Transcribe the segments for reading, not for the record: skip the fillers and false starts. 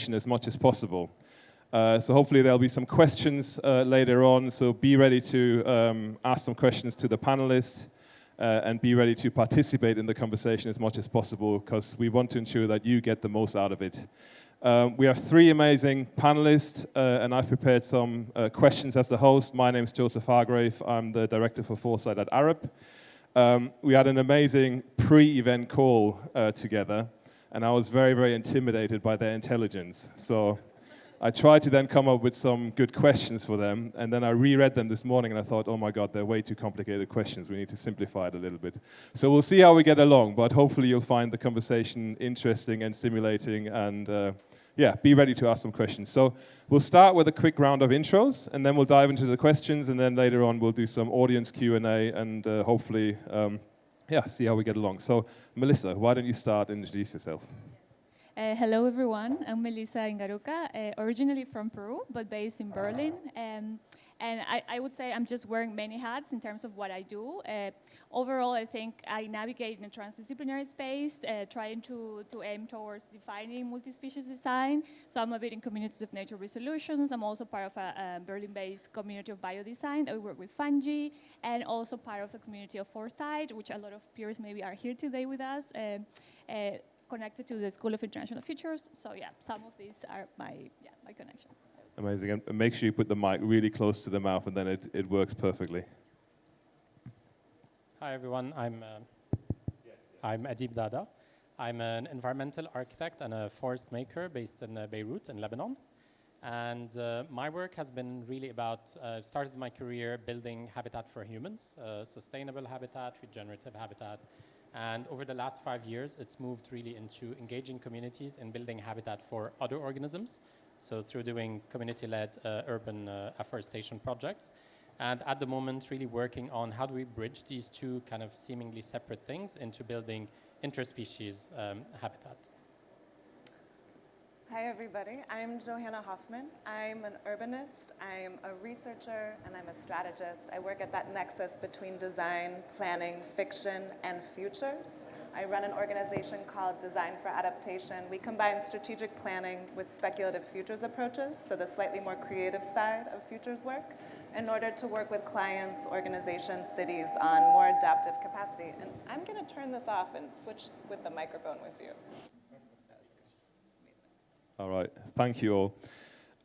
conversation as much as possible. So hopefully there'll be some questions later on, so be ready to ask some questions to the panelists and be ready to participate in the conversation as much as possible, because we want to ensure that you get the most out of it. We have three amazing panelists, and I've prepared some questions as the host. My name is Josef Hargrave. I'm the Director for Foresight at Arup. We had an amazing pre-event call together, and I was very, very intimidated by their intelligence. So I tried to then come up with some good questions for them, and then I reread them this morning, and I thought, oh my God, they're way too complicated questions. We need to simplify it a little bit. So we'll see how we get along, but hopefully you'll find the conversation interesting and stimulating, and yeah, be ready to ask some questions. So we'll start with a quick round of intros, and then we'll dive into the questions, and then later on we'll do some audience Q&A, and hopefully, yeah, see how we get along. So Melissa, why don't you start and introduce yourself? Hello everyone, I'm Melissa Ingaruca, originally from Peru, but based in Berlin. And I would say I'm just wearing many hats in terms of what I do. Overall, I think I navigate in a transdisciplinary space, trying to aim towards defining multi-species design. So I'm a bit in communities of nature resolutions. I'm also part of a Berlin-based community of biodesign that we work with fungi, and also part of the community of Foresight, which a lot of peers maybe are here today with us, connected to the School of International Futures. So yeah, some of these are my connections. Amazing, and make sure you put the mic really close to the mouth, and then it works perfectly. Hi everyone, I'm Adib Dada. I'm an environmental architect and a forest maker based in Beirut in Lebanon. And my work has been really about, started my career building habitat for humans, sustainable habitat, regenerative habitat. And over the last 5 years, it's moved really into engaging communities in building habitat for other organisms. So through doing community-led urban afforestation projects. And at the moment, really working on how do we bridge these two kind of seemingly separate things into building interspecies habitat. Hi everybody, I'm Johanna Hoffman. I'm an urbanist, I'm a researcher, and I'm a strategist. I work at that nexus between design, planning, fiction, and futures. I run an organization called Design for Adaptation. We combine strategic planning with speculative futures approaches, so the slightly more creative side of futures work, in order to work with clients, organizations, cities on more adaptive capacity. And I'm going to turn this off and switch with the microphone with you. All right, thank you all.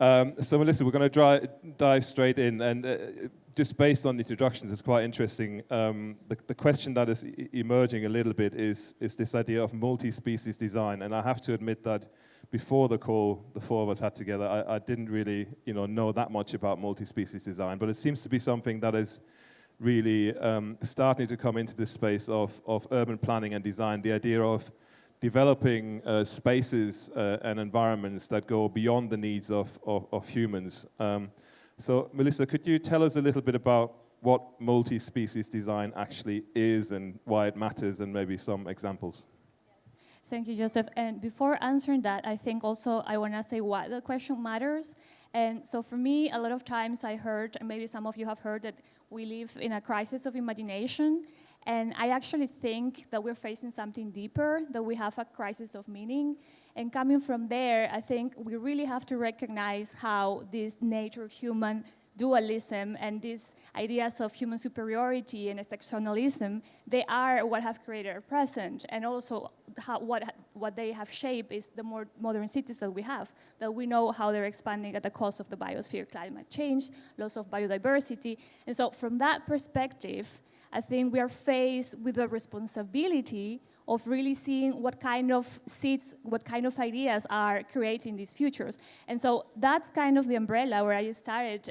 So Melissa, we're going to dive straight in, and just based on the introductions, it's quite interesting. The question that is emerging a little bit is this idea of multi-species design, and I have to admit that before the call, the four of us had together, I didn't really know that much about multi-species design, but it seems to be something that is really starting to come into this space of urban planning and design, the idea of developing spaces and environments that go beyond the needs of humans. So, Melissa, could you tell us a little bit about what multi-species design actually is and why it matters, and maybe some examples? Yes. Thank you, Joseph. And before answering that, I think also I want to say why the question matters. And so for me, a lot of times I heard, and maybe some of you have heard, that we live in a crisis of imagination. And I actually think that we're facing something deeper, that we have a crisis of meaning. And coming from there, I think we really have to recognize how this nature-human dualism and these ideas of human superiority and exceptionalism, they are what have created our present. And also what they have shaped is the more modern cities that we have, that we know how they're expanding at the cost of the biosphere, climate change, loss of biodiversity. And so from that perspective, I think we are faced with the responsibility of really seeing what kind of seeds, what kind of ideas are creating these futures. And so that's kind of the umbrella where I started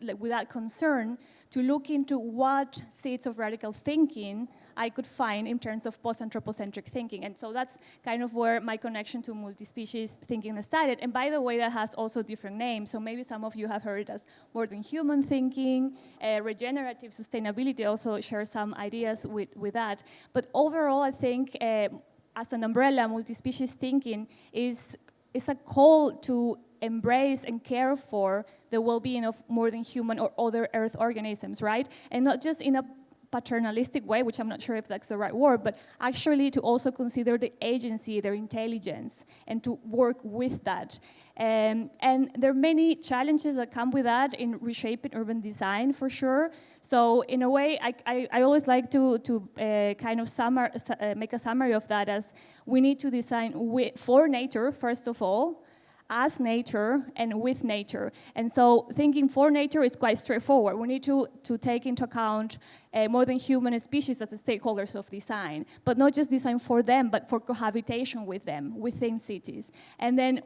with that concern to look into what seeds of radical thinking I could find in terms of post-anthropocentric thinking. And so that's kind of where my connection to multi-species thinking started. And by the way, that has also different names. So maybe some of you have heard it as more than human thinking, regenerative sustainability also shares some ideas with that. But overall, I think as an umbrella, multi-species thinking is a call to embrace and care for the well-being of more than human or other Earth organisms, right? And not just in a paternalistic way, which I'm not sure if that's the right word, but actually to also consider the agency, their intelligence, and to work with that. And there are many challenges that come with that in reshaping urban design, for sure. So in a way, I always like to kind of make a summary of that as we need to design for nature, first of all, as nature and with nature. And so thinking for nature is quite straightforward. We need to take into account more than human species as the stakeholders of design, but not just design for them, but for cohabitation with them within cities. And then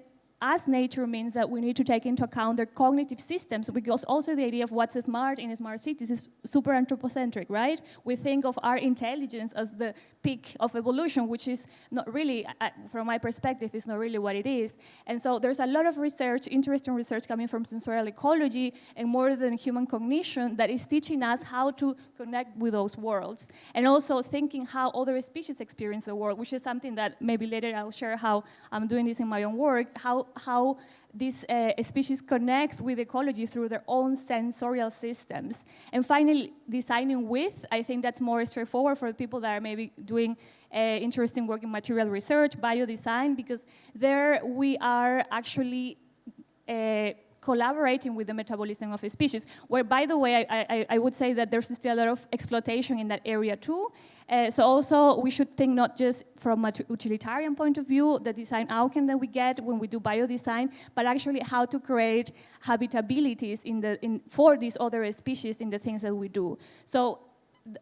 as nature means that we need to take into account their cognitive systems, because also the idea of what's smart in smart cities is super anthropocentric, right? We think of our intelligence as the peak of evolution, which is not really, from my perspective, is not really what it is. And so there's a lot of research, interesting research coming from sensorial ecology and more than human cognition that is teaching us how to connect with those worlds. And also thinking how other species experience the world, which is something that maybe later I'll share how I'm doing this in my own work, how these species connect with ecology through their own sensorial systems. And finally, designing with, I think that's more straightforward for people that are maybe doing interesting work in material research, biodesign, because there we are actually collaborating with the metabolism of a species, where, by the way, I would say that there's still a lot of exploitation in that area too. So also we should think not just from a utilitarian point of view, the design outcome that we get when we do biodesign, but actually how to create habitabilities for these other species in the things that we do. So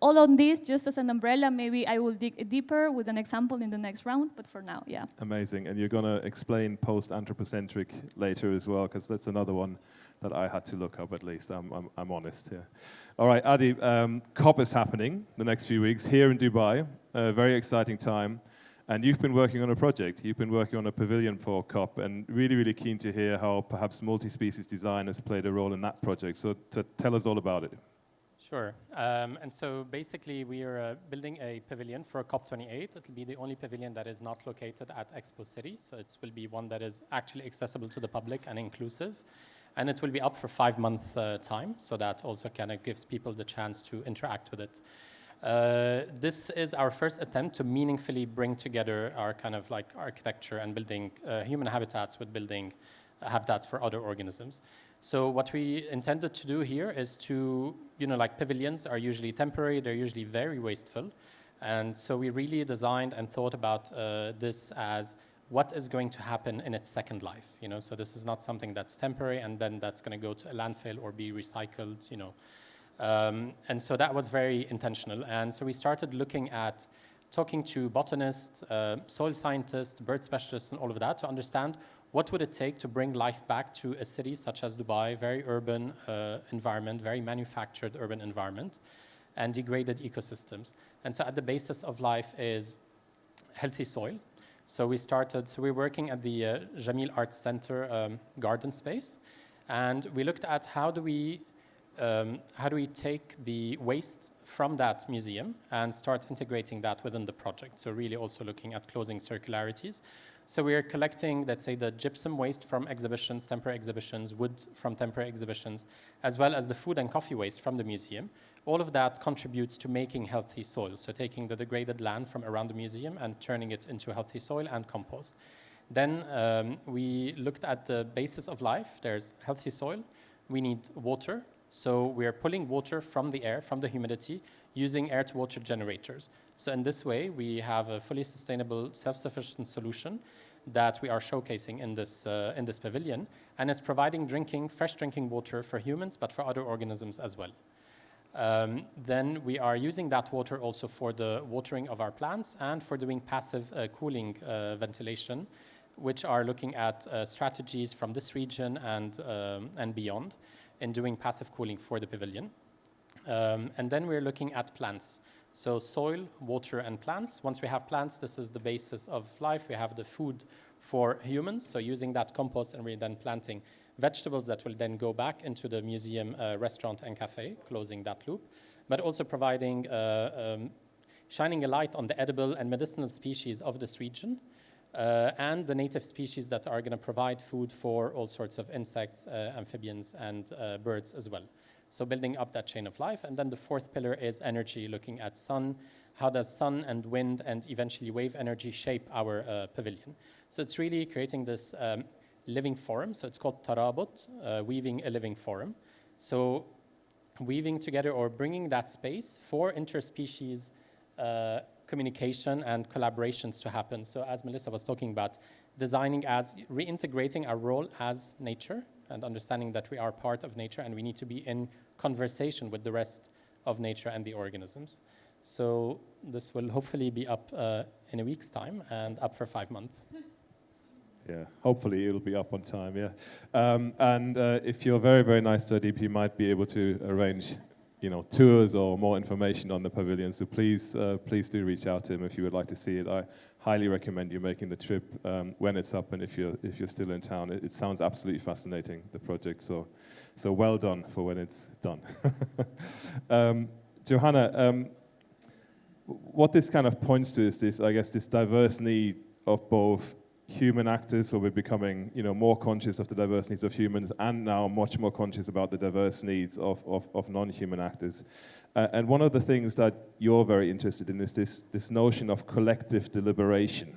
all on this, just as an umbrella, maybe I will dig deeper with an example in the next round, but for now, yeah. Amazing, and you're going to explain post-anthropocentric later as well, because that's another one that I had to look up at least, I'm honest here. All right, Adib, COP is happening the next few weeks here in Dubai, a very exciting time, and you've been working on a project, you've been working on a pavilion for COP, and really, really keen to hear how perhaps multi-species design has played a role in that project, so tell us all about it. Sure. And so basically we are building a pavilion for COP28. It'll be the only pavilion that is not located at Expo City. So it will be one that is actually accessible to the public and inclusive. And it will be up for 5 months time. So that also kind of gives people the chance to interact with it. This is our first attempt to meaningfully bring together our kind of like architecture and building human habitats with building habitats for other organisms. So what we intended to do here is to, like pavilions are usually temporary, they're usually very wasteful. And so we really designed and thought about this as what is going to happen in its second life, So this is not something that's temporary and then that's going to go to a landfill or be recycled, And so that was very intentional. And so we started looking at talking to botanists, soil scientists, bird specialists, and all of that to understand what would it take to bring life back to a city such as Dubai, very urban environment, very manufactured urban environment, and degraded ecosystems. And so at the basis of life is healthy soil. So we're working at the Jamil Arts Center garden space, and we looked at how do we take the waste from that museum and start integrating that within the project. So really also looking at closing circularities. So we are collecting, let's say, the gypsum waste from exhibitions, temporary exhibitions, wood from temporary exhibitions, as well as the food and coffee waste from the museum. All of that contributes to making healthy soil. So taking the degraded land from around the museum and turning it into healthy soil and compost. Then we looked at the basis of life. There's healthy soil. We need water. So we're pulling water from the air, from the humidity, using air-to-water generators. So in this way, we have a fully sustainable, self-sufficient solution that we are showcasing in this pavilion, and it's providing fresh drinking water for humans, but for other organisms as well. Then we are using that water also for the watering of our plants and for doing passive cooling ventilation, which are looking at strategies from this region and beyond in doing passive cooling for the pavilion. And then we're looking at plants. So soil, water, and plants. Once we have plants, this is the basis of life. We have the food for humans, so using that compost, and we're then planting vegetables that will then go back into the museum, restaurant, and cafe, closing that loop, but also providing, shining a light on the edible and medicinal species of this region, and the native species that are going to provide food for all sorts of insects, amphibians, and birds as well. So building up that chain of life. And then the fourth pillar is energy, looking at sun. How does sun and wind and eventually wave energy shape our pavilion? So it's really creating this living forum. So it's called tarabut, weaving a living forum. So weaving together or bringing that space for interspecies communication and collaborations to happen. So as Melissa was talking about, designing as reintegrating our role as nature and understanding that we are part of nature and we need to be in conversation with the rest of nature and the organisms. So this will hopefully be up in a week's time and up for 5 months. Yeah, hopefully it'll be up on time, yeah. And if you're very, very nice to Adib, he might be able to arrange, tours or more information on the pavilion. So please do reach out to him if you would like to see it. I highly recommend you making the trip when it's up and if you're still in town. It sounds absolutely fascinating, the project. So well done for when it's done. Johanna, what this kind of points to is this diverse need of both human actors, where we're becoming, more conscious of the diverse needs of humans, and now much more conscious about the diverse needs of non-human actors. And one of the things that you're very interested in is this notion of collective deliberation.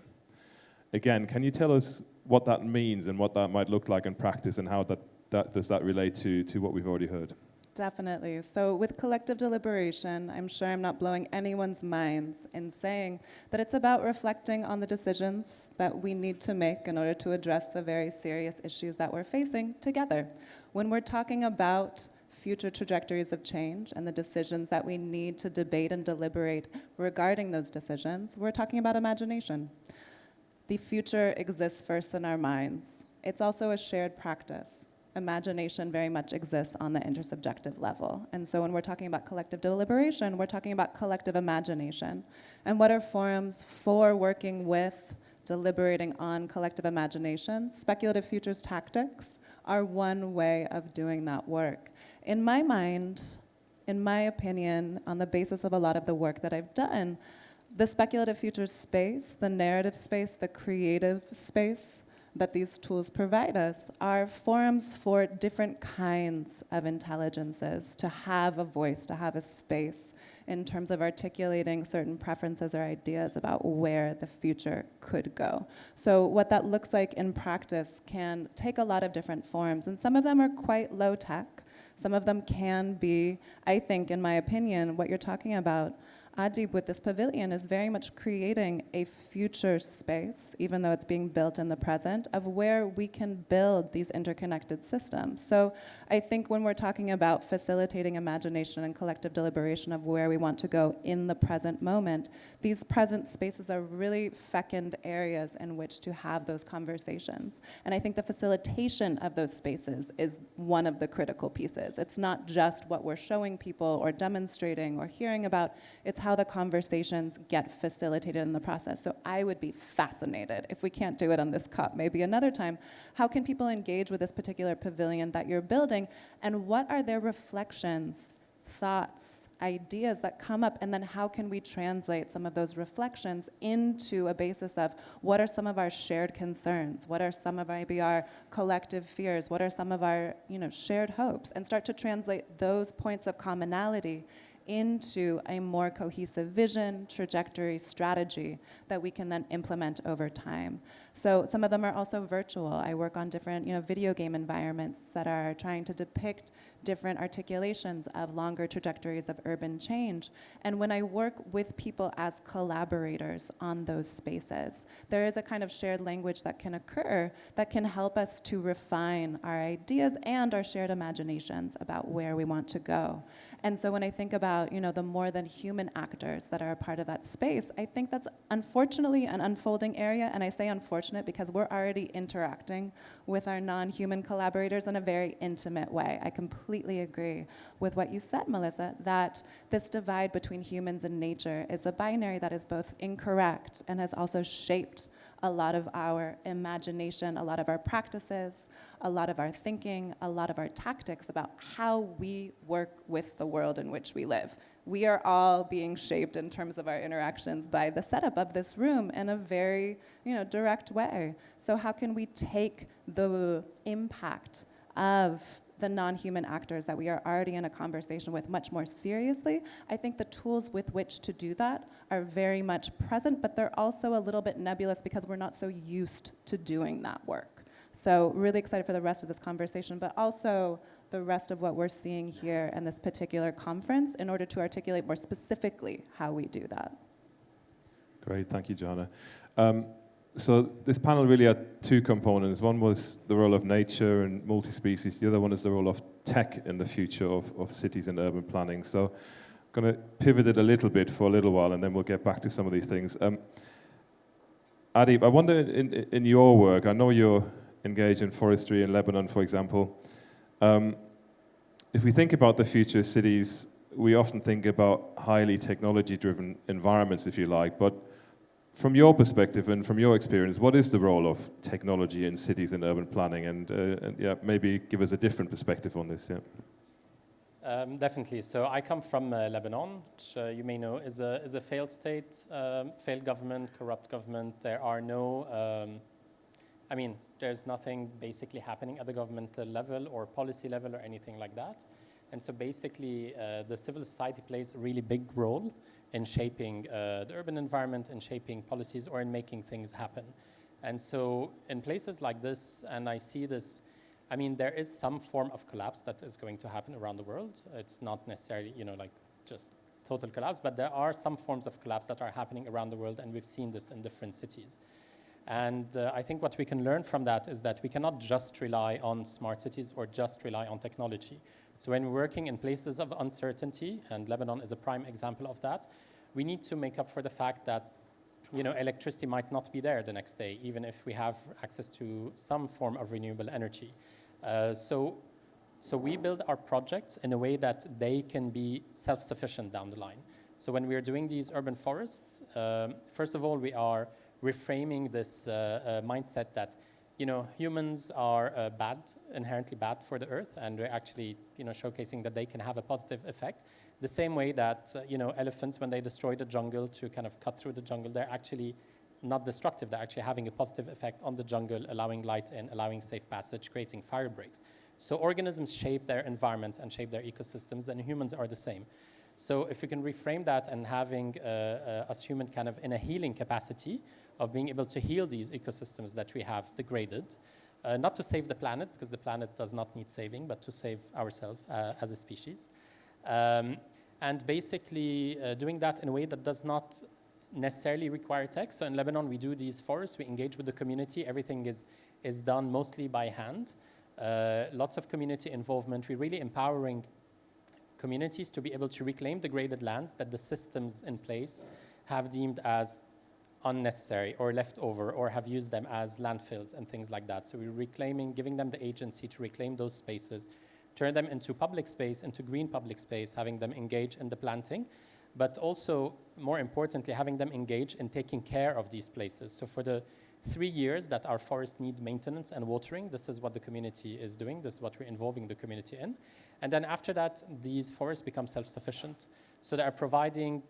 Again, can you tell us what that means and what that might look like in practice, and how does that relate to what we've already heard? Definitely. So with collective deliberation, I'm sure I'm not blowing anyone's minds in saying that it's about reflecting on the decisions that we need to make in order to address the very serious issues that we're facing together. When we're talking about future trajectories of change and the decisions that we need to debate and deliberate regarding those decisions, we're talking about imagination. The future exists first in our minds. It's also a shared practice. Imagination very much exists on the intersubjective level. And so when we're talking about collective deliberation, we're talking about collective imagination. And what are forums for working with, deliberating on collective imagination? Speculative futures tactics are one way of doing that work. In my mind, in my opinion, on the basis of a lot of the work that I've done, the speculative futures space, the narrative space, the creative space that these tools provide us are forums for different kinds of intelligences to have a voice, to have a space in terms of articulating certain preferences or ideas about where the future could go. So what that looks like in practice can take a lot of different forms, and some of them are quite low tech. Some of them can be, I think, in my opinion, what you're talking about, Adib, with this pavilion, is very much creating a future space, even though it's being built in the present, of where we can build these interconnected systems. So I think when we're talking about facilitating imagination and collective deliberation of where we want to go in the present moment, these present spaces are really fecund areas in which to have those conversations. And I think the facilitation of those spaces is one of the critical pieces. It's not just what we're showing people or demonstrating or hearing about, it's how the conversations get facilitated in the process. So I would be fascinated, if we can't do it on this COP, maybe another time, how can people engage with this particular pavilion that you're building, and what are their reflections, thoughts, ideas that come up, and then how can we translate some of those reflections into a basis of what are some of our shared concerns, what are some of maybe our collective fears, what are some of our shared hopes, and start to translate those points of commonality into a more cohesive vision, trajectory, strategy that we can then implement over time. So some of them are also virtual. I work on different video game environments that are trying to depict different articulations of longer trajectories of urban change. And when I work with people as collaborators on those spaces, there is a kind of shared language that can occur that can help us to refine our ideas and our shared imaginations about where we want to go. And so when I think about, the more than human actors that are a part of that space, I think that's unfortunately an unfolding area. And I say unfortunate because we're already interacting with our non-human collaborators in a very intimate way. I completely agree with what you said, Melissa, that this divide between humans and nature is a binary that is both incorrect and has also shaped a lot of our imagination, a lot of our practices, a lot of our thinking, a lot of our tactics about how we work with the world in which we live. We are all being shaped in terms of our interactions by the setup of this room in a very, direct way. So how can we take the impact of the the non-human actors that we are already in a conversation with much more seriously. I think the tools with which to do that are very much present, but they're also a little bit nebulous because we're not so used to doing that work. So really excited for the rest of this conversation, but also the rest of what we're seeing here in this particular conference in order to articulate more specifically how we do that. Great, thank you, Johanna. So this panel really had two components. One was the role of nature and multi-species. The other one is the role of tech in the future of cities and urban planning. So I'm going to pivot it a little bit for a little while, and then we'll get back to some of these things. Adib, I wonder in your work, I know you're engaged in forestry in Lebanon, for example. If we think about the future cities, we often think about highly technology-driven environments, if you like, but from your perspective and from your experience, what is the role of technology in cities and urban planning? And yeah, maybe give us a different perspective on this. Yeah. Definitely. So I come from Lebanon, which you may know is a failed state, failed government, corrupt government. There are no, there's nothing basically happening at the governmental level or policy level or anything like that. And so basically, the civil society plays a really big role in shaping the urban environment, in shaping policies, or in making things happen. And so in places like this, and I see this, there is some form of collapse that is going to happen around the world. It's not necessarily, just total collapse, but there are some forms of collapse that are happening around the world, and we've seen this in different cities. And I think what we can learn from that is that we cannot just rely on smart cities or just rely on technology. So when we're working in places of uncertainty, and Lebanon is a prime example of that, we need to make up for the fact that electricity might not be there the next day, even if we have access to some form of renewable energy. So we build our projects in a way that they can be self-sufficient down the line. So when we are doing these urban forests, first of all, we are reframing this mindset that humans are inherently bad for the earth, and we're actually showcasing that they can have a positive effect. The same way that elephants, when they destroy the jungle to kind of cut through the jungle, they're actually not destructive. They're actually having a positive effect on the jungle, allowing light in, allowing safe passage, creating fire breaks. So organisms shape their environment and shape their ecosystems, and humans are the same. So if we can reframe that and having us human kind of in a healing capacity of being able to heal these ecosystems that we have degraded, not to save the planet, because the planet does not need saving, but to save ourselves as a species. And basically doing that in a way that does not necessarily require tech. So in Lebanon, we do these forests, we engage with the community, everything is done mostly by hand. Lots of community involvement. We're really empowering communities to be able to reclaim degraded lands that the systems in place have deemed as unnecessary or left over, or have used them as landfills and things like that. So we're reclaiming, giving them the agency to reclaim those spaces, turn them into public space, into green public space, having them engage in the planting, but also, more importantly, having them engage in taking care of these places. So for the 3 years that our forests need maintenance and watering, this is what the community is doing, this is what we're involving the community in. And then after that, these forests become self-sufficient. So they are providing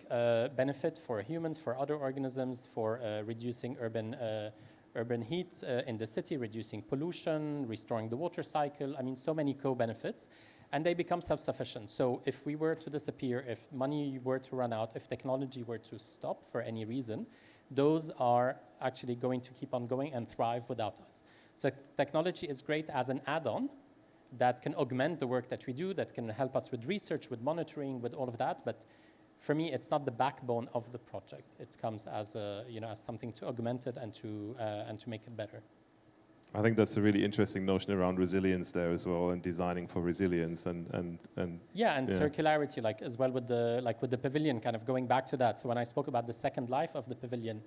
benefit for humans, for other organisms, for reducing urban heat in the city, reducing pollution, restoring the water cycle. So many co-benefits. And they become self-sufficient. So if we were to disappear, if money were to run out, if technology were to stop for any reason, those are actually going to keep on going and thrive without us. So technology is great as an add-on that can augment the work that we do, that can help us with research, with monitoring, with all of that. But for me, it's not the backbone of the project. It comes as as something to augment it and to make it better. I think that's a really interesting notion around resilience there as well, and designing for resilience and circularity, like as well with the pavilion, kind of going back to that. So when I spoke about the second life of the pavilion,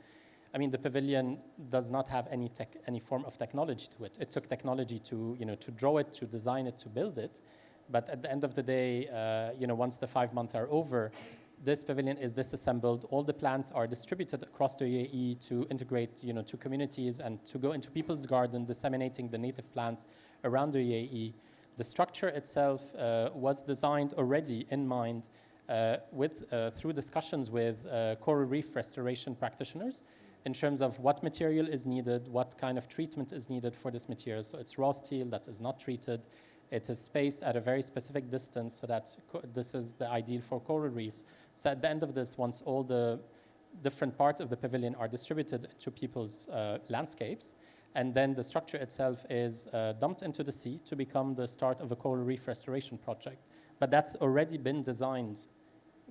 the pavilion does not have any form of technology to it. It took technology to draw it, to design it, to build it. But at the end of the day, once the 5 months are over, this pavilion is disassembled. All the plants are distributed across the UAE to integrate, to communities and to go into people's garden, disseminating the native plants around the UAE. The structure itself was designed already in mind through discussions with coral reef restoration practitioners in terms of what material is needed, what kind of treatment is needed for this material. So it's raw steel that is not treated. It is spaced at a very specific distance so that this is the ideal for coral reefs. So at the end of this, once all the different parts of the pavilion are distributed to people's landscapes, and then the structure itself is dumped into the sea to become the start of a coral reef restoration project. But that's already been designed,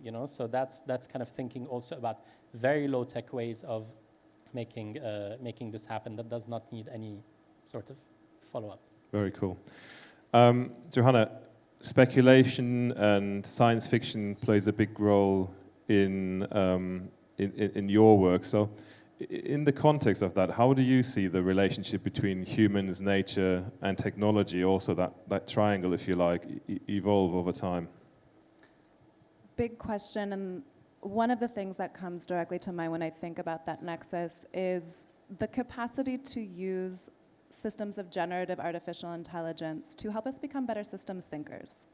you know, so that's kind of thinking also about very low-tech ways of making this happen that does not need any sort of follow-up. Very cool. Johanna, speculation and science fiction plays a big role in your work. So in the context of that, how do you see the relationship between humans, nature, and technology, also that triangle, if you like, evolve over time? Big question, and one of the things that comes directly to mind when I think about that nexus is the capacity to use systems of generative artificial intelligence to help us become better systems thinkers.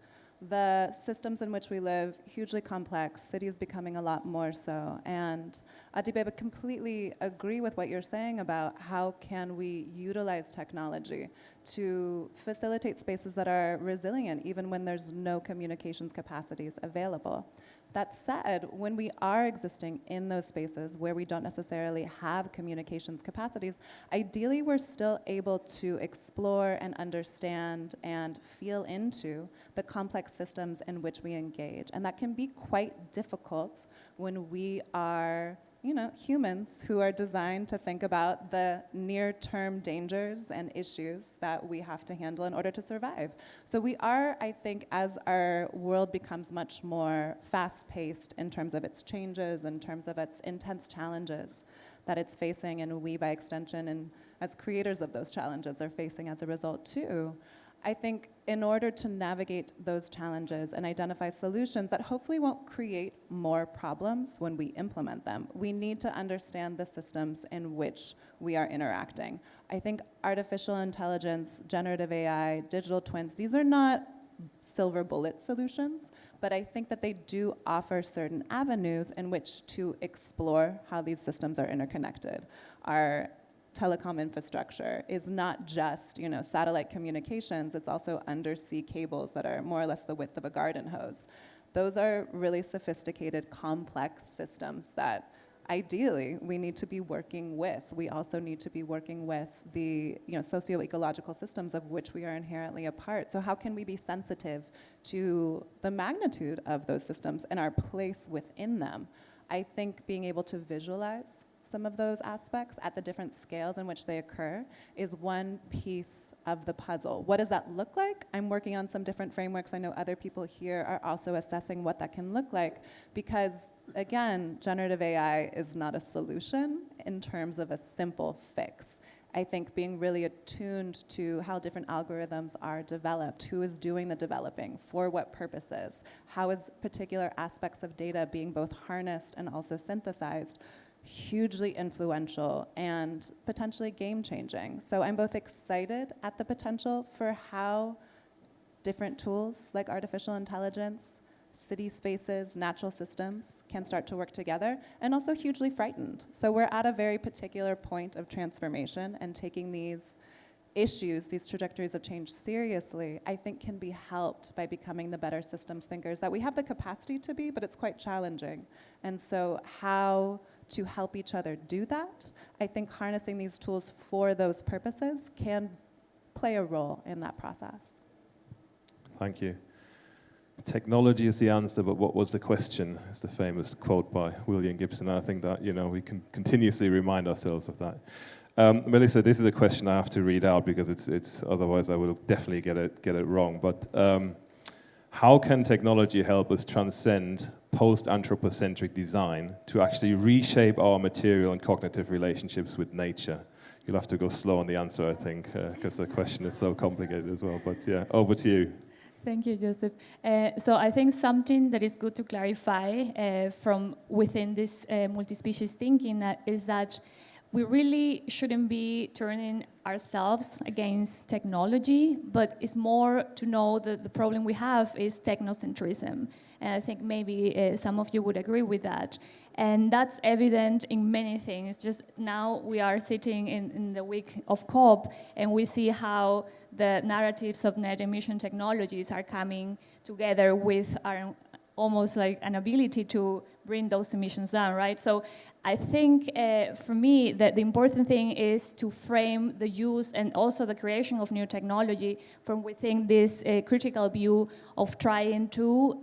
The systems in which we live, hugely complex, cities becoming a lot more so. And Adib, I would completely agree with what you're saying about how can we utilize technology to facilitate spaces that are resilient even when there's no communications capacities available. That said, when we are existing in those spaces where we don't necessarily have communications capacities, ideally we're still able to explore and understand and feel into the complex systems in which we engage. And that can be quite difficult when we are, you know, humans who are designed to think about the near-term dangers and issues that we have to handle in order to survive. So we are, I think, as our world becomes much more fast-paced in terms of its changes, in terms of its intense challenges that it's facing, and we, by extension, and as creators of those challenges, are facing as a result too. I think in order to navigate those challenges and identify solutions that hopefully won't create more problems when we implement them, we need to understand the systems in which we are interacting. I think artificial intelligence, generative AI, digital twins, these are not silver bullet solutions, but I think that they do offer certain avenues in which to explore how these systems are interconnected. Our telecom infrastructure is not just, you know, satellite communications, it's also undersea cables that are more or less the width of a garden hose. Those are really sophisticated, complex systems that ideally we need to be working with. We also need to be working with the, you know, socio-ecological systems of which we are inherently a part. So how can we be sensitive to the magnitude of those systems and our place within them? I think being able to visualize some of those aspects at the different scales in which they occur is one piece of the puzzle. What does that look like? I'm working on some different frameworks. I know other people here are also assessing what that can look like because, again, generative AI is not a solution in terms of a simple fix. I think being really attuned to how different algorithms are developed, who is doing the developing, for what purposes, how is particular aspects of data being both harnessed and also synthesized, hugely influential and potentially game-changing. So I'm both excited at the potential for how different tools like artificial intelligence, city spaces, natural systems can start to work together, and also hugely frightened. So we're at a very particular point of transformation, and taking these issues, these trajectories of change seriously, I think can be helped by becoming the better systems thinkers that we have the capacity to be, but it's quite challenging. And so how to help each other do that, I think harnessing these tools for those purposes can play a role in that process. Thank you. Technology is the answer, but what was the question? Is the famous quote by William Gibson. I think that, you know, we can continuously remind ourselves of that. Melissa, this is a question I have to read out because it's otherwise I will definitely get it wrong. But how can technology help us transcend post-anthropocentric design to actually reshape our material and cognitive relationships with nature? You'll have to go slow on the answer, I think, because the question is so complicated as well. But yeah, over to you. Thank you, Joseph. So I think something that is good to clarify from within this multi-species thinking is that we really shouldn't be turning ourselves against technology, but it's more to know that the problem we have is technocentrism. And I think maybe some of you would agree with that. And that's evident in many things. Just now we are sitting in the week of COP, and we see how the narratives of net emission technologies are coming together with our almost like an ability to bring those emissions down, right? So I think for me that the important thing is to frame the use and also the creation of new technology from within this critical view of trying to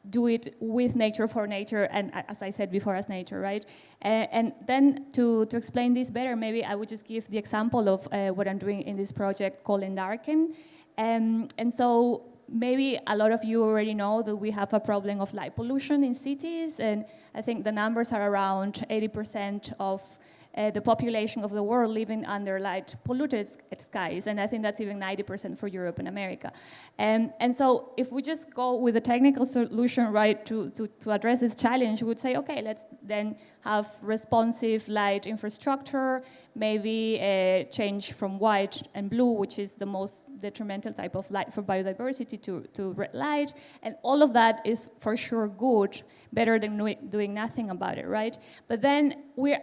do it with nature, for nature, and as I said before, as nature, right? And then to explain this better, maybe I would just give the example of what I'm doing in this project called Endarken. And so maybe a lot of you already know that we have a problem of light pollution in cities, and I think the numbers are around 80% of the population of the world living under light polluted skies, and I think that's even 90% for Europe and America. And so if we just go with a technical solution, right, to address this challenge, we would say, okay, let's then have responsive light infrastructure, maybe change from white and blue, which is the most detrimental type of light for biodiversity, to red light, and all of that is for sure good, better than doing nothing about it, right? But then we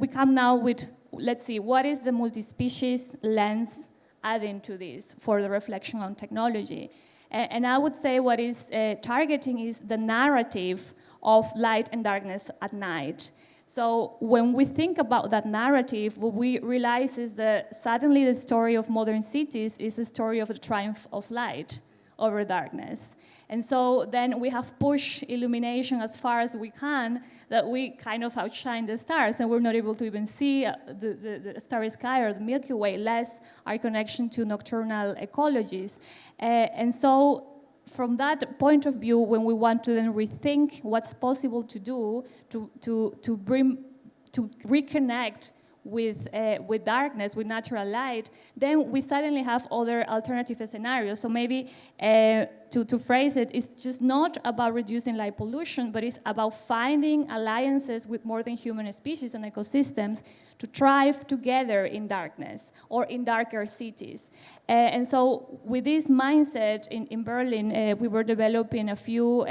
come now with, let's see, what is the multi-species lens adding to this for the reflection on technology? And I would say what is targeting is the narrative of light and darkness at night. So when we think about that narrative, what we realize is that suddenly the story of modern cities is a story of the triumph of light over darkness. And so then we have pushed illumination as far as we can, that we kind of outshine the stars, and we're not able to even see the starry sky or the Milky Way, less our connection to nocturnal ecologies. And so from that point of view, when we want to then rethink what's possible to do to reconnect with darkness, with natural light, then we suddenly have other alternative scenarios. So maybe to phrase it, it's just not about reducing light pollution, but it's about finding alliances with more than human species and ecosystems to thrive together in darkness or in darker cities. And so with this mindset in Berlin, we were developing a few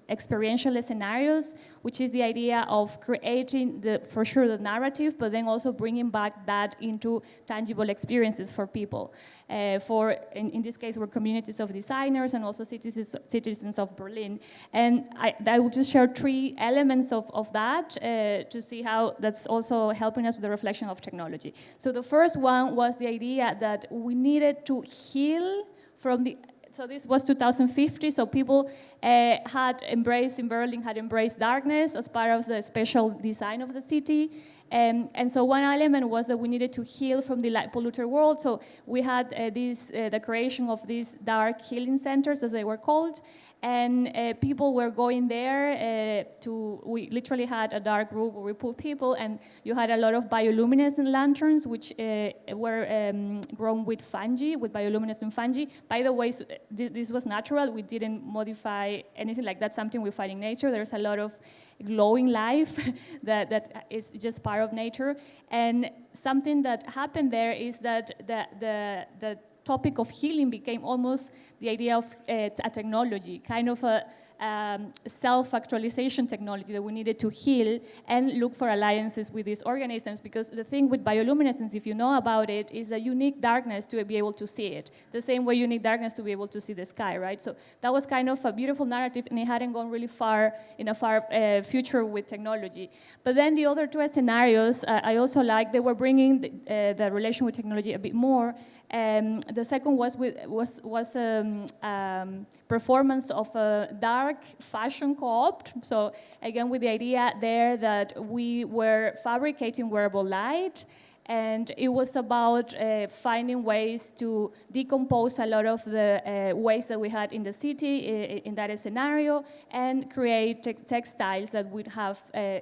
experiential scenarios, which is the idea of creating, for sure, the narrative, but then also bringing back that into tangible experiences for people. In this case, we're communities of designers and also citizens of Berlin. And I will just share 3 elements of that to see how that's also helping us with the reflection of technology. So the first one was the idea that we needed to heal from the... So this was 2050, so people had embraced darkness as part of the special design of the city. And so one element was that we needed to heal from the light polluted world. So we had the creation of these dark healing centers, as they were called. And people were going there we literally had a dark room where we put people, and you had a lot of bioluminescent lanterns, which were grown with fungi, with bioluminescent fungi. By the way, this was natural. We didn't modify anything like that, something we find in nature. There's a lot of glowing life that is just part of nature. And something that happened there is that the topic of healing became almost the idea of a technology, kind of a self-actualization technology that we needed to heal and look for alliances with these organisms, because the thing with bioluminescence, if you know about it, is that you need darkness to be able to see it. The same way you need darkness to be able to see the sky, right? So that was kind of a beautiful narrative, and it hadn't gone really far in a far future with technology. But then the other 2 scenarios, I also like, they were bringing the relation with technology a bit more. The second was performance of a dark fashion co-op. So again, with the idea there that we were fabricating wearable light, and it was about finding ways to decompose a lot of the waste that we had in the city in that scenario, and create textiles that would have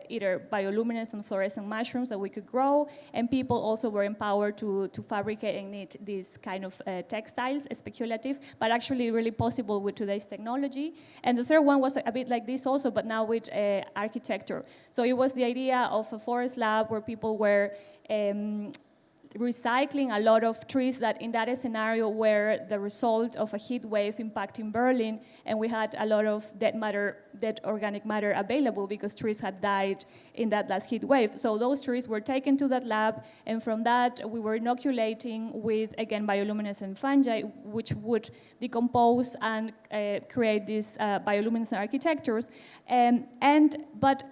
either bioluminescent fluorescent mushrooms that we could grow, and people also were empowered to fabricate and knit these kind of textiles, speculative, but actually really possible with today's technology. And the third one was a bit like this also, but now with architecture. So it was the idea of a forest lab where people were recycling a lot of trees that in that scenario were the result of a heat wave impacting Berlin, and we had a lot of dead organic matter available because trees had died in that last heat wave. So those trees were taken to that lab, and from that we were inoculating with, again, bioluminescent fungi, which would decompose and create these bioluminescent architectures. But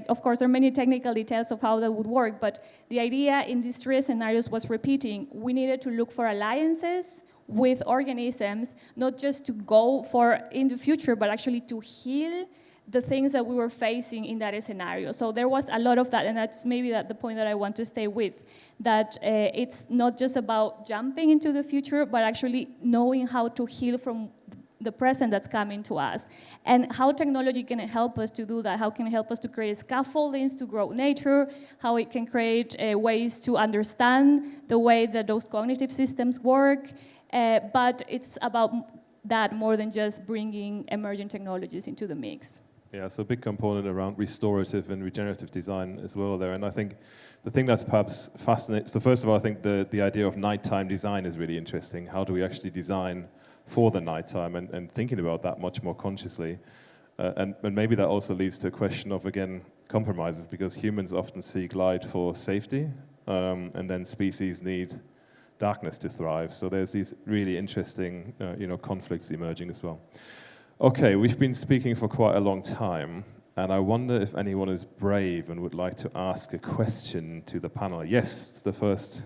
of course, there are many technical details of how that would work, but the idea in these three scenarios was repeating. We needed to look for alliances with organisms, not just to go for in the future, but actually to heal the things that we were facing in that scenario. So there was a lot of that, and that's maybe the point that I want to stay with, that it's not just about jumping into the future, but actually knowing how to heal from the present that's coming to us, and how technology can help us to do that, how can it help us to create scaffoldings to grow nature, how it can create ways to understand the way that those cognitive systems work, but it's about that more than just bringing emerging technologies into the mix. Yeah, so a big component around restorative and regenerative design as well there, and I think the thing that's perhaps fascinating, so first of all, I think the idea of nighttime design is really interesting. How do we actually design for the nighttime, and thinking about that much more consciously. And maybe that also leads to a question of, again, compromises, because humans often seek light for safety, and then species need darkness to thrive. So there's these really interesting conflicts emerging as well. Okay, we've been speaking for quite a long time, and I wonder if anyone is brave and would like to ask a question to the panel. Yes, the first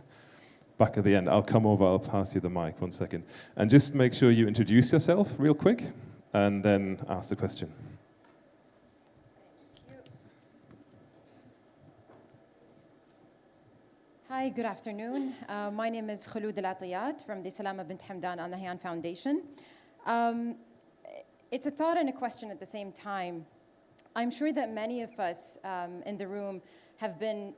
back at the end. I'll come over, I'll pass you the mic, 1 second. And just make sure you introduce yourself real quick, and then ask the question. Hi, good afternoon. My name is Khulud Al-Atiyat from the Salama bint Hamdan Al Nahyan Foundation. It's a thought and a question at the same time. I'm sure that many of us in the room have been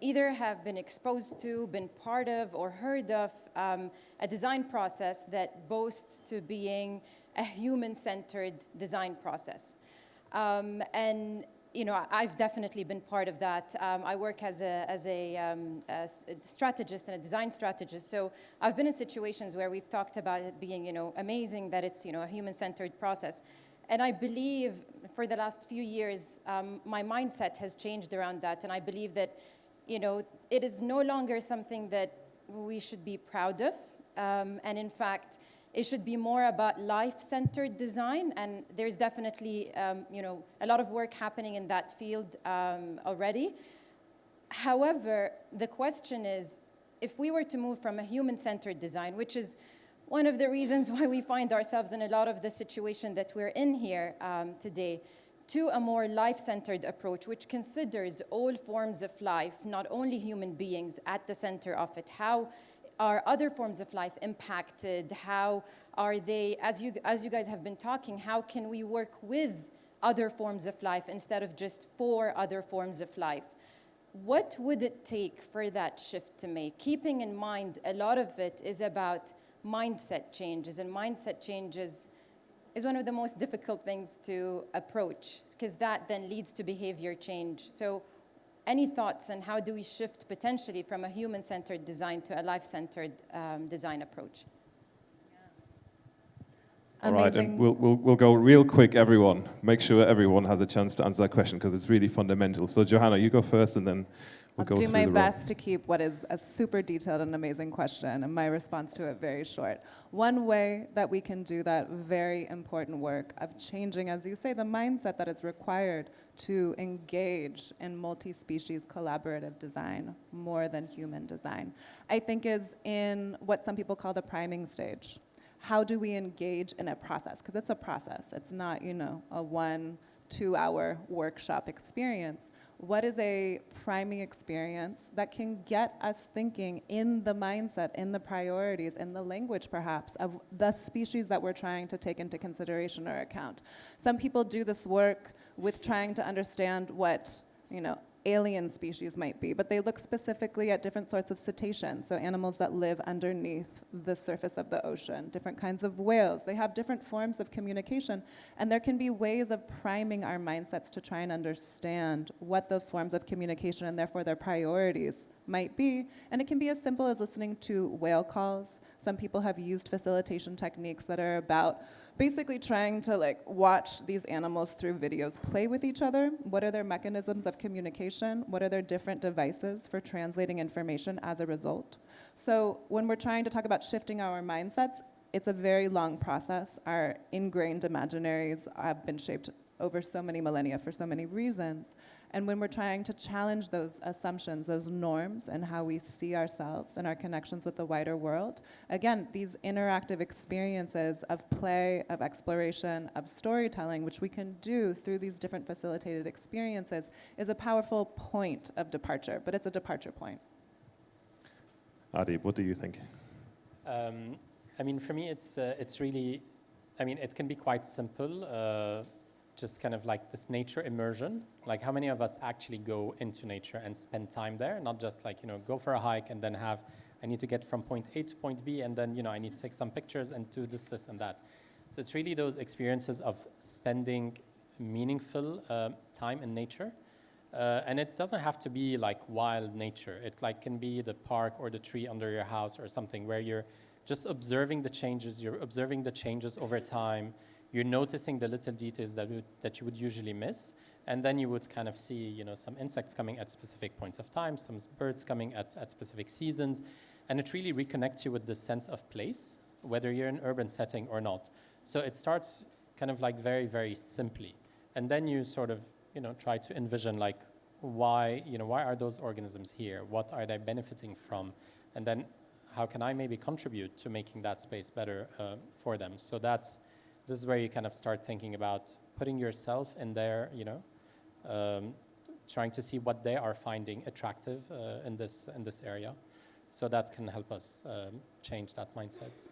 exposed to, been part of, or heard of a design process that boasts to being a human-centered design process. And I've definitely been part of that. I work as a strategist and a design strategist, so I've been in situations where we've talked about it being amazing that it's a human-centered process. And I believe for the last few years, my mindset has changed around that. And I believe that, it is no longer something that we should be proud of. And in fact, it should be more about life-centered design. And there's definitely, a lot of work happening in that field already. However, the question is, if we were to move from a human-centered design, which is one of the reasons why we find ourselves in a lot of the situation that we're in here today, to a more life-centered approach, which considers all forms of life, not only human beings, at the center of it. How are other forms of life impacted? How are they, as you guys have been talking, how can we work with other forms of life instead of just for other forms of life? What would it take for that shift to make? Keeping in mind, a lot of it is about mindset changes, and mindset changes is one of the most difficult things to approach, because that then leads to behavior change. So any thoughts on how do we shift potentially from a human-centered design to a life-centered design approach? All right, and we'll go real quick, everyone. Make sure everyone has a chance to answer that question, because it's really fundamental. So Johanna, you go first, and then we'll go through the row. I'll do my best to keep what is a super detailed and amazing question, and my response to it very short. One way that we can do that very important work of changing, as you say, the mindset that is required to engage in multi-species collaborative design more than human design, I think is in what some people call the priming stage. How do we engage in a process? Because it's a process. It's not, a 1-2 hour workshop experience. What is a priming experience that can get us thinking in the mindset, in the priorities, in the language perhaps, of the species that we're trying to take into consideration or account? Some people do this work with trying to understand what, alien species might be, but they look specifically at different sorts of cetaceans, so animals that live underneath the surface of the ocean, different kinds of whales. They have different forms of communication, and there can be ways of priming our mindsets to try and understand what those forms of communication and therefore their priorities might be. And it can be as simple as listening to whale calls. Some people have used facilitation techniques that are about basically trying to like watch these animals through videos play with each other. What are their mechanisms of communication? What are their different devices for translating information as a result? So when we're trying to talk about shifting our mindsets, it's a very long process. Our ingrained imaginaries have been shaped over so many millennia for so many reasons. And when we're trying to challenge those assumptions, those norms, and how we see ourselves and our connections with the wider world, again, these interactive experiences of play, of exploration, of storytelling, which we can do through these different facilitated experiences, is a powerful point of departure, but it's a departure point. Adib, what do you think? I mean, for me, it's really, I mean, it can be quite simple. Just kind of like this nature immersion, like how many of us actually go into nature and spend time there, not just like, go for a hike and then I need to get from point A to point B and then, I need to take some pictures and do this, and that. So it's really those experiences of spending meaningful time in nature. And it doesn't have to be like wild nature. It like can be the park or the tree under your house or something where you're just observing the changes, you're observing the changes over time. You're noticing the little details that you would usually miss, and then you would kind of see, some insects coming at specific points of time, some birds coming at specific seasons, and it really reconnects you with the sense of place, whether you're in an urban setting or not. So it starts kind of like very, very simply, and then you sort of, try to envision like why are those organisms here? What are they benefiting from? And then how can I maybe contribute to making that space better for them? So this is where you kind of start thinking about putting yourself in there, trying to see what they are finding attractive in this area. So that can help us change that mindset.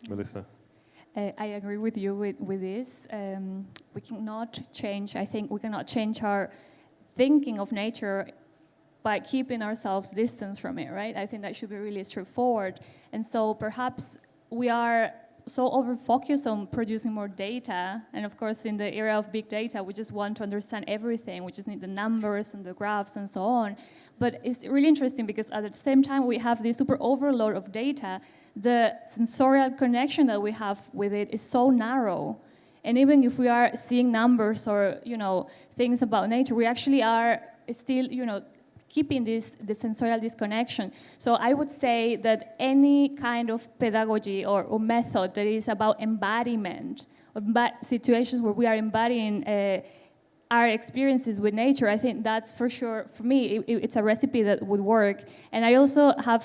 Melissa? I agree with you with this. We cannot change our thinking of nature by keeping ourselves distant from it, right? I think that should be really straightforward. And so perhaps we are so over-focused on producing more data, and of course in the era of big data, we just want to understand everything. We just need the numbers and the graphs and so on. But it's really interesting because at the same time we have this super overload of data, the sensorial connection that we have with it is so narrow. And even if we are seeing numbers or, things about nature, we actually are still, keeping the sensorial disconnection. So I would say that any kind of pedagogy or method that is about embodiment, of situations where we are embodying our experiences with nature, I think that's for sure, for me, it's a recipe that would work. And I also have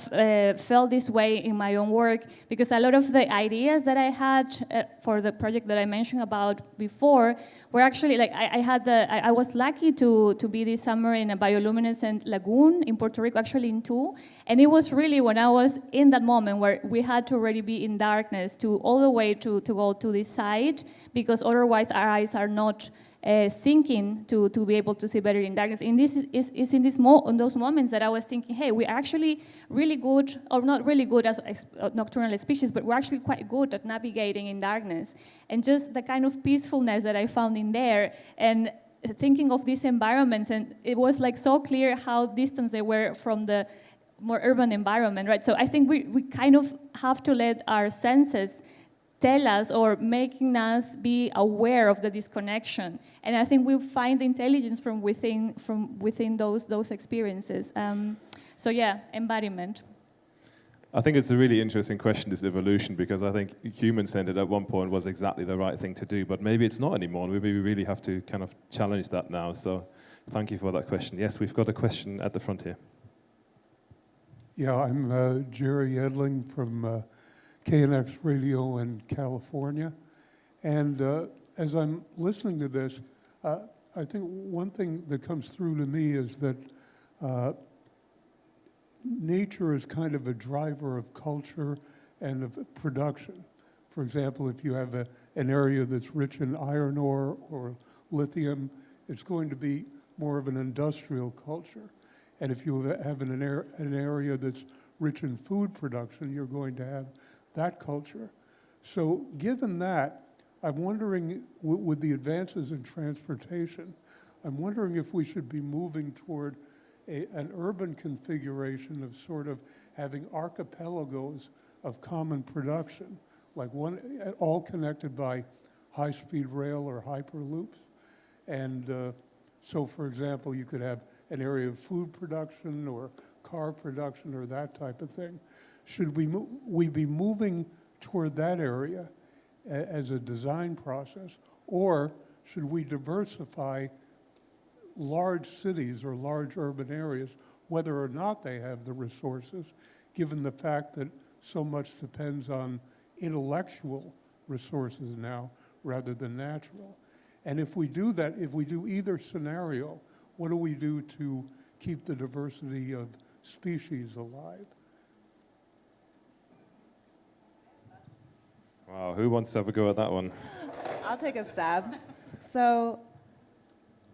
felt this way in my own work because a lot of the ideas that I had for the project that I mentioned about before were actually, like I was lucky to be this summer in a bioluminescent lagoon in Puerto Rico, actually in two. And it was really when I was in that moment where we had to already be in darkness to all the way to go to this side because otherwise our eyes are not thinking to be able to see better in darkness. And this is in those moments that I was thinking, hey, we're actually really good, or not really good as nocturnal species, but we're actually quite good at navigating in darkness. And just the kind of peacefulness that I found in there, and thinking of these environments, and it was like so clear how distant they were from the more urban environment, right? So I think we kind of have to let our senses tell us or making us be aware of the disconnection. And I think we find intelligence from within those experiences. So yeah, embodiment. I think it's a really interesting question, this evolution, because I think human-centered at one point was exactly the right thing to do, but maybe it's not anymore. Maybe we really have to kind of challenge that now. So thank you for that question. Yes, we've got a question at the front here. Yeah, I'm Jerry Edling from KNX Radio in California. And as I'm listening to this, I think one thing that comes through to me is that nature is kind of a driver of culture and of production. For example, if you have an area that's rich in iron ore or lithium, it's going to be more of an industrial culture. And if you have an area that's rich in food production, you're going to have that culture. So given that, I'm wondering, with the advances in transportation, I'm wondering if we should be moving toward an urban configuration of sort of having archipelagos of common production, like one, all connected by high-speed rail or hyperloops. And so, for example, you could have an area of food production or car production or that type of thing. Should we be moving toward that area as a design process, or should we diversify large cities or large urban areas, whether or not they have the resources, given the fact that so much depends on intellectual resources now rather than natural? And if we do that, if we do either scenario, what do we do to keep the diversity of species alive? Wow, who wants to have a go at that one? I'll take a stab. So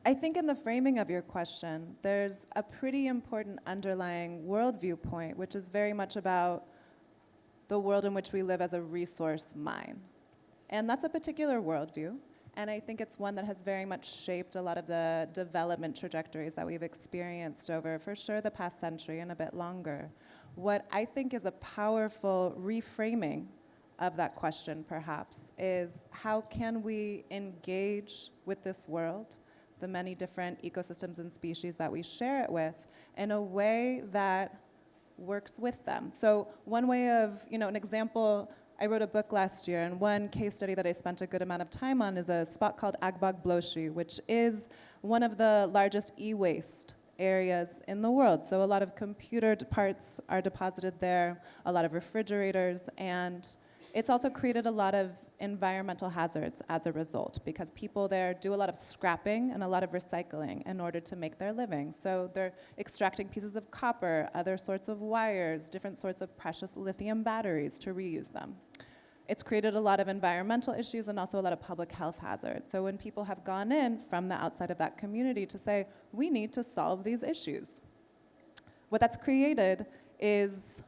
I think in the framing of your question, there's a pretty important underlying worldview point, which is very much about the world in which we live as a resource mine. And that's a particular worldview. And I think it's one that has very much shaped a lot of the development trajectories that we've experienced over, for sure, the past century and a bit longer. What I think is a powerful reframing of that question, perhaps, is how can we engage with this world, the many different ecosystems and species that we share it with, in a way that works with them. So one way of, an example, I wrote a book last year, and one case study that I spent a good amount of time on is a spot called Agbag Bloshi, which is one of the largest e-waste areas in the world. So a lot of computer parts are deposited there, a lot of refrigerators, and it's also created a lot of environmental hazards as a result, because people there do a lot of scrapping and a lot of recycling in order to make their living. So they're extracting pieces of copper, other sorts of wires, different sorts of precious lithium batteries to reuse them. It's created a lot of environmental issues and also a lot of public health hazards. So when people have gone in from the outside of that community to say, we need to solve these issues, what that's created is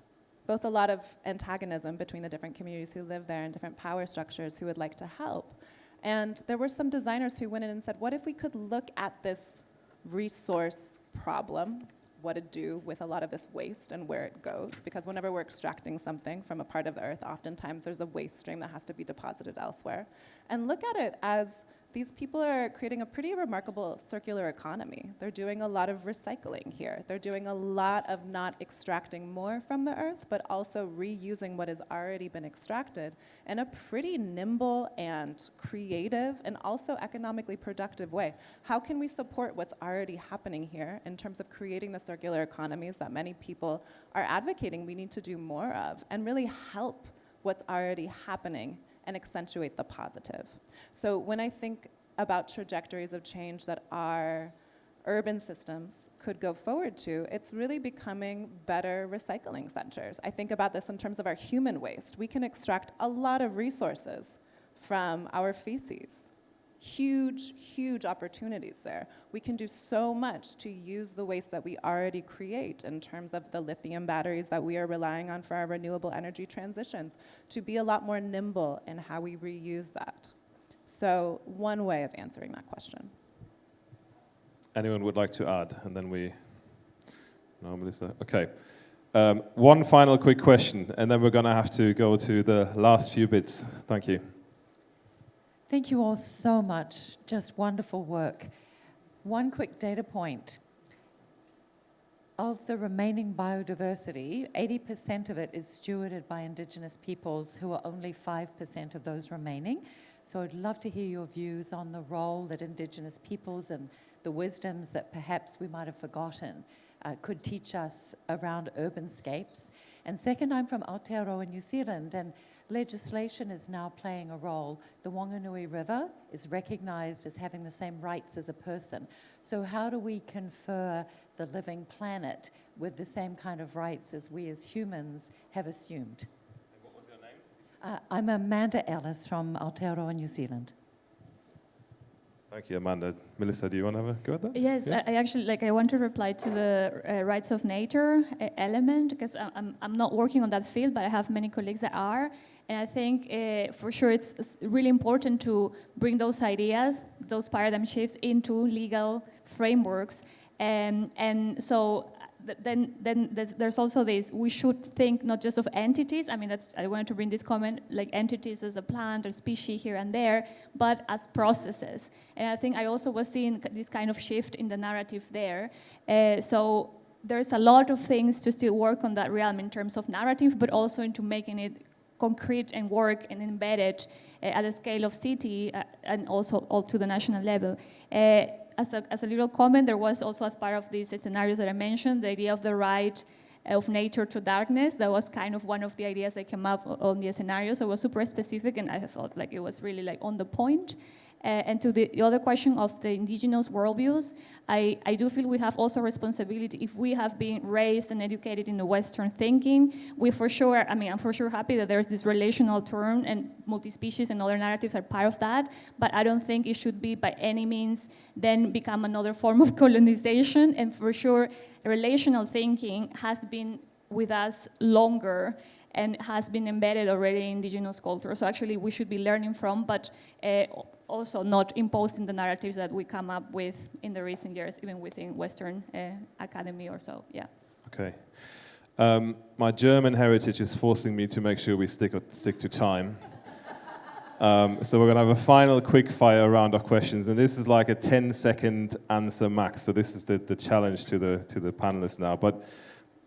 both a lot of antagonism between the different communities who live there and different power structures who would like to help. And there were some designers who went in and said, what if we could look at this resource problem, what to do with a lot of this waste and where it goes? Because whenever we're extracting something from a part of the earth, oftentimes there's a waste stream that has to be deposited elsewhere. And look at it as these people are creating a pretty remarkable circular economy. They're doing a lot of recycling here. They're doing a lot of not extracting more from the earth, but also reusing what has already been extracted in a pretty nimble and creative and also economically productive way. How can we support what's already happening here in terms of creating the circular economies that many people are advocating we need to do more of, and really help what's already happening and accentuate the positive? So when I think about trajectories of change that our urban systems could go forward to, it's really becoming better recycling centers. I think about this in terms of our human waste. We can extract a lot of resources from our feces. Huge, huge opportunities there. We can do so much to use the waste that we already create in terms of the lithium batteries that we are relying on for our renewable energy transitions, to be a lot more nimble in how we reuse that. So one way of answering that question. Anyone would like to add? And then we... No, Melissa? Okay. One final quick question, and then we're going to have to go to the last few bits. Thank you. Thank you all so much. Just wonderful work. One quick data point. Of the remaining biodiversity, 80% of it is stewarded by Indigenous peoples, who are only 5% of those remaining. So I'd love to hear your views on the role that Indigenous peoples and the wisdoms that perhaps we might have forgotten could teach us around urbanscapes. And second, I'm from Aotearoa, New Zealand, and legislation is now playing a role. The Wanganui River is recognized as having the same rights as a person. So how do we confer the living planet with the same kind of rights as we as humans have assumed? And what was your name? I'm Amanda Ellis from Aotearoa, New Zealand. Thank you, Amanda. Melissa, do you want to have a go at that? Yes, Yeah? I actually, I want to reply to the rights of nature element, because I'm not working on that field, but I have many colleagues that are. And I think for sure it's really important to bring those ideas, those paradigm shifts into legal frameworks. And so then there's also this, we should think not just of entities, I mean, I wanted to bring this comment, like entities as a plant or species here and there, but as processes. And I think I also was seeing this kind of shift in the narrative there. So there's a lot of things to still work on that realm in terms of narrative, but also into making it concrete and work and embedded at the scale of city and also all to the national level. As a little comment, there was also, as part of these scenarios that I mentioned, the idea of the right of nature to darkness. That was kind of one of the ideas that came up on the scenario. So it was super specific, and I thought like it was really like on the point. And to the other question of the indigenous worldviews, I do feel we have also responsibility. If we have been raised and educated in the Western thinking, we for sure, I mean, I'm for sure happy that there's this relational term and multi-species and other narratives are part of that, but I don't think it should be by any means then become another form of colonization. And for sure, relational thinking has been with us longer and has been embedded already in indigenous culture. So actually we should be learning from, but also not imposing the narratives that we come up with in the recent years, even within Western academy or so, yeah. Okay. My German heritage is forcing me to make sure we stick to time. So we're going to have a final quick fire round of questions, and this is like a 10-second answer max. So this is the challenge to the panelists now. But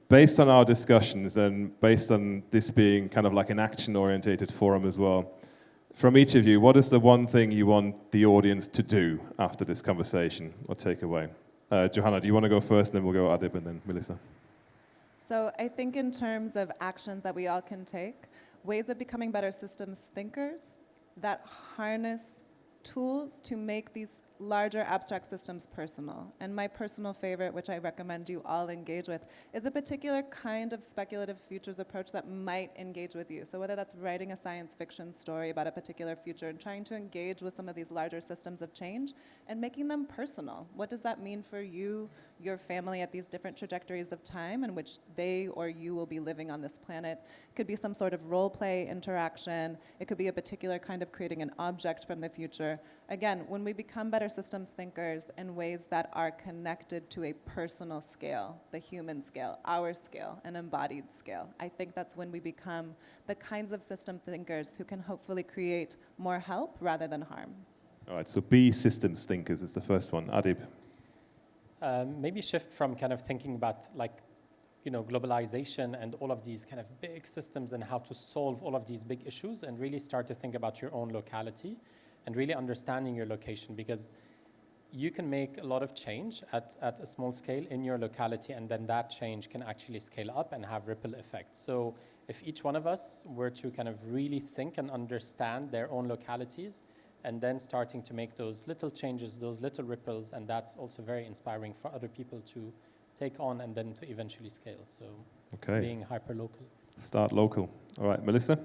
based on our discussions and based on this being kind of like an action-orientated forum as well, from each of you, what is the one thing you want the audience to do after this conversation or take away? Johanna, do you want to go first, then we'll go Adib and then Melissa? So I think in terms of actions that we all can take, ways of becoming better systems thinkers that harness tools to make these larger abstract systems personal. And my personal favorite, which I recommend you all engage with, is a particular kind of speculative futures approach that might engage with you. So whether that's writing a science fiction story about a particular future and trying to engage with some of these larger systems of change and making them personal. What does that mean for you, your family at these different trajectories of time in which they or you will be living on this planet? It could be some sort of role play interaction. It could be a particular kind of creating an object from the future. Again, when we become better systems thinkers in ways that are connected to a personal scale, the human scale, our scale, an embodied scale, I think that's when we become the kinds of system thinkers who can hopefully create more help rather than harm. All right, so be systems thinkers is the first one. Adib? Maybe shift from kind of thinking about like, you know, globalization and all of these kind of big systems and how to solve all of these big issues, and really start to think about your own locality and really understanding your location, because you can make a lot of change at a small scale in your locality, and then that change can actually scale up and have ripple effects. So if each one of us were to kind of really think and understand their own localities, and then starting to make those little changes, those little ripples, and that's also very inspiring for other people to take on and then to eventually scale. So being hyper-local. Start local. All right, Melissa?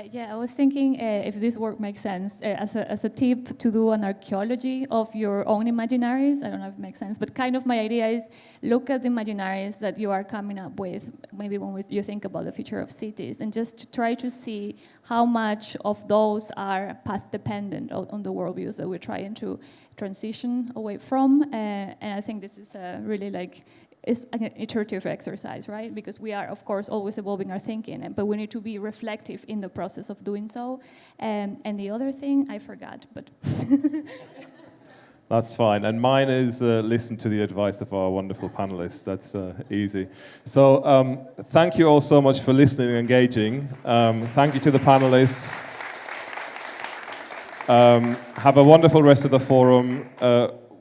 Yeah, I was thinking if this work makes sense, as a tip to do an archaeology of your own imaginaries. I don't know if it makes sense, but kind of my idea is look at the imaginaries that you are coming up with, maybe when you think about the future of cities, and just to try to see how much of those are path-dependent on the worldviews that we're trying to transition away from. And I think this is really like, it's an iterative exercise, right? Because we are, of course, always evolving our thinking, but we need to be reflective in the process of doing so. And the other thing, I forgot, but... That's fine. And mine is listen to the advice of our wonderful panelists. That's easy. So thank you all so much for listening and engaging. Thank you to the panelists. Have a wonderful rest of the forum.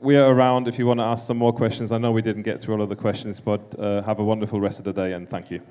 We are around if you want to ask some more questions. I know we didn't get through all of the questions, but have a wonderful rest of the day, and thank you.